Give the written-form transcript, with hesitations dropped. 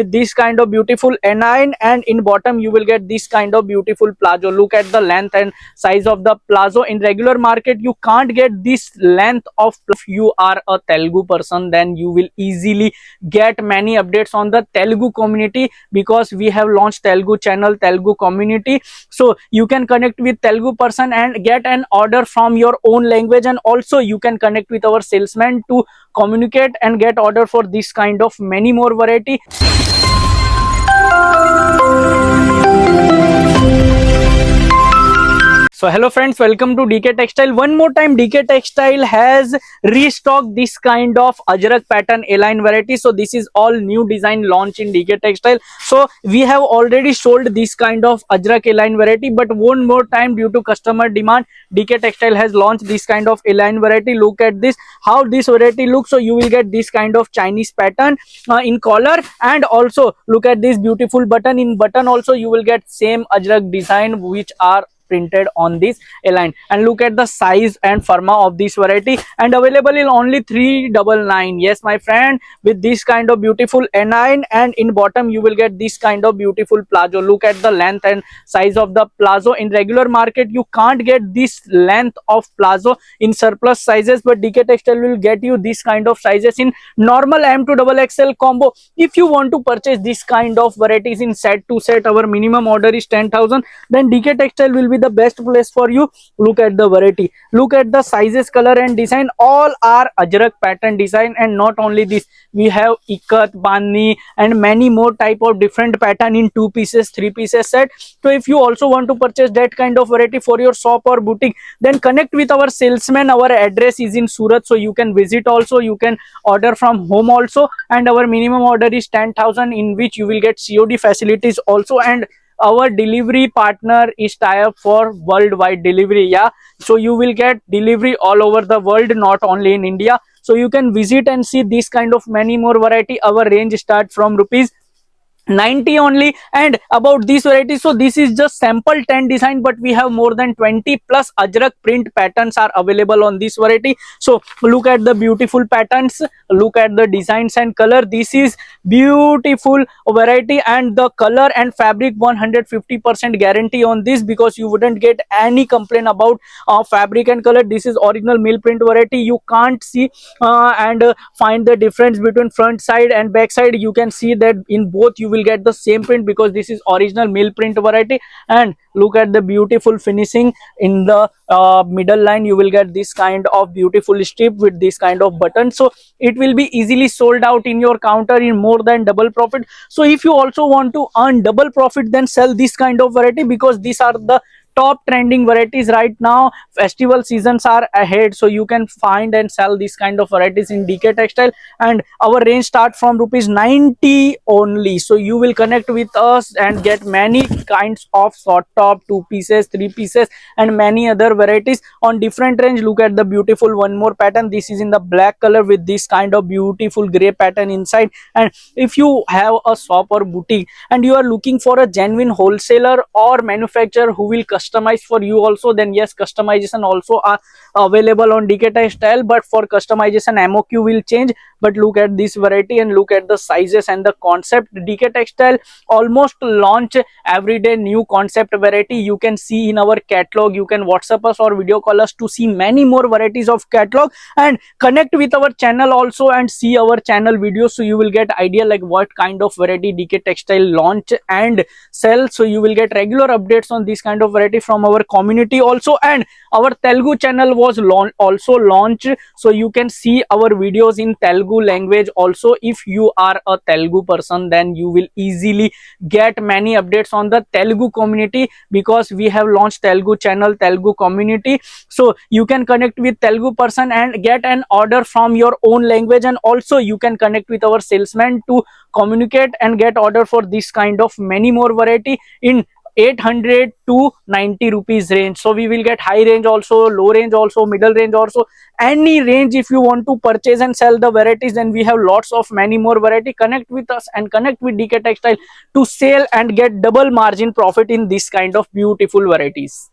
with this kind of beautiful A9, and in bottom you will get this kind of beautiful plazo. Look at the length and size of the plazo. In regular market you can't get this length of. If you are a Telugu person, then you will easily get many updates on the Telugu community, because we have launched Telugu channel, Telugu community. So you can connect with Telugu person and get an order from your own language, and also you can connect with our salesman to communicate and get order for this kind of many more variety. So hello friends, welcome to DK Textile. One more time, DK Textile has restocked this kind of Ajrak pattern A-line variety. So this is all new design launch in DK Textile. So we have already sold this kind of Ajrak A-line variety, but one more time, due to customer demand, DK Textile has launched this kind of A-line variety. Look at this, how this variety looks. So you will get this kind of Chinese pattern in collar, and also look at this beautiful button. In button also you will get same Ajrak design which are printed on this A-line, and look at the size and firma of this variety, and available in only 399. Yes my friend, with this kind of beautiful A9, and in bottom you will get this kind of beautiful plazo. Look at the length and size of the plazo. In regular market you can't get this length of plazo in surplus sizes, but DK Textile will get you this kind of sizes in normal M to XXL combo. If you want to purchase this kind of varieties in set to set, our minimum order is 10,000, then DK Textile will be the best place for you. Look at the variety, look at the sizes, color and design, all are Ajrak pattern design. And not only this, we have ikat, bani and many more type of different pattern in 2 pieces, 3 pieces set. So if you also want to purchase that kind of variety for your shop or boutique, then connect with our salesman. Our address is in Surat, so you can visit also, you can order from home also, and our minimum order is 10,000, in which you will get COD facilities also, and our delivery partner is tie up for worldwide delivery. Yeah, so you will get delivery all over the world, not only in India. So you can visit and see this kind of many more variety. Our range start from rupees 90 only. And about this variety, so this is just sample 10 design, but we have more than 20 plus Ajrak print patterns are available on this variety. So look at the beautiful patterns, look at the designs and color. This is beautiful variety, and the color and fabric 150% guarantee on this, because you wouldn't get any complaint about fabric and color. This is original mill print variety. You can't see and find the difference between front side and back side. You can see that in both you will get the same print, because this is original mill print variety. And look at the beautiful finishing. In the middle line you will get this kind of beautiful strip with this kind of button. So it will be easily sold out in your counter in more than double profit. So if you also want to earn double profit, then sell this kind of variety, because these are the top trending varieties right now. Festival seasons are ahead, so you can find and sell this kind of varieties in DK Textile. And our range start from rupees 90 only. So you will connect with us and get many kinds of short top, 2 pieces, 3 pieces and many other varieties on different range. Look at the beautiful one more pattern. This is in the black color with this kind of beautiful gray pattern inside. And if you have a shop or boutique and you are looking for a genuine wholesaler or manufacturer who will customize for you also, then yes, customization also are available on DK Textile, but for customization MOQ will change. But look at this variety and look at the sizes and the concept. DK Textile almost launch everyday new concept variety. You can see in our catalog, you can WhatsApp us or video call us to see many more varieties of catalog, and connect with our channel also and see our channel videos, so you will get idea like what kind of variety DK Textile launch and sell. So you will get regular updates on this kind of variety from our community also. And our Telugu channel was also launched, so you can see our videos in Telugu language also. If you are a Telugu person, then you will easily get many updates on the Telugu community, because we have launched Telugu channel, Telugu community. So you can connect with Telugu person and get an order from your own language, and also you can connect with our salesman to communicate and get order for this kind of many more variety in 800 to 90 rupees range. So we will get high range also, low range also, middle range also, any range. If you want to purchase and sell the varieties, then we have lots of many more variety. Connect with us and connect with DK Textile to sell and get double margin profit in this kind of beautiful varieties.